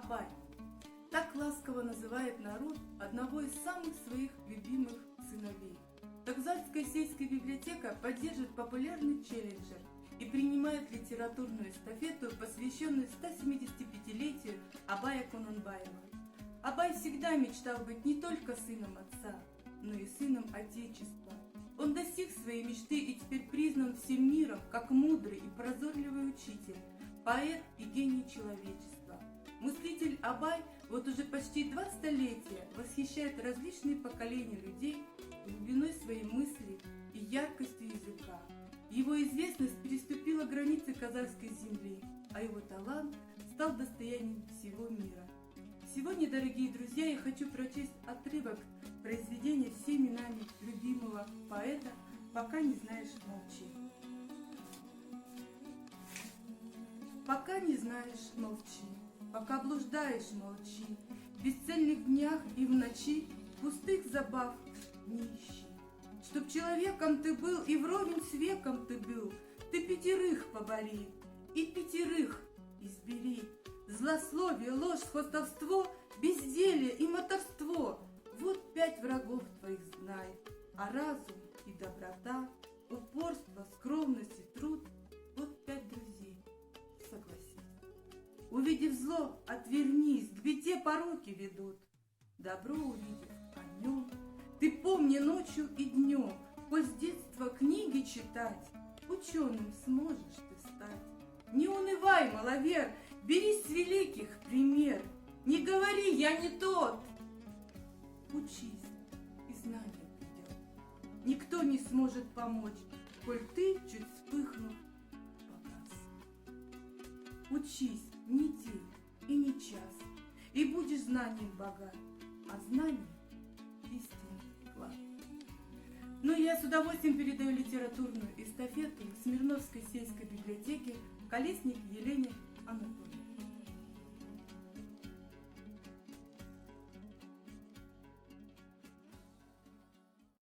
Абай. Так ласково называет народ одного из самых своих любимых сыновей. Такзальская сельская библиотека поддерживает популярный челленджер и принимает литературную эстафету, посвященную 175-летию Абая Кунанбаева. Абай всегда мечтал быть не только сыном отца, но и сыном Отечества. Он достиг своей мечты и теперь признан всем миром как мудрый и прозорливый учитель, поэт и гений человечества. Мыслитель Абай вот уже почти 2 столетия восхищает различные поколения людей глубиной своей мысли и яркостью языка. Его известность переступила границы казахской земли, а его талант стал достоянием всего мира. Сегодня, дорогие друзья, я хочу прочесть отрывок произведения всеми нами любимого поэта «Пока не знаешь, молчи». Пока не знаешь, молчи, пока блуждаешь, молчи, в бесцельных днях и в ночи пустых забав не ищи. Чтоб человеком ты был и вровень с веком ты был, ты 5 побори и 5 избери. Злословие, ложь, хвастовство, безделие и мотовство — вот 5 врагов твоих знай, а разум и доброта, упорство, скромность и труд — вот 5 друзей. Согласись. Увидев зло, отвернись, к беде пороки ведут. Добро увидев о нем, ты помни ночью и днем, коль с детства книги читать, ученым сможешь ты стать. Не унывай, маловер, бери с великих пример, не говори «я не тот». Учись, и знание придет. Никто не сможет помочь, коль ты, чуть вспыхнув, погас. Учись не день и не час, и будешь знанием богат, а знание — истинный клад. Но я с удовольствием передаю литературную эстафету Смирновской сельской библиотеке Колесник Елене Анатольевне.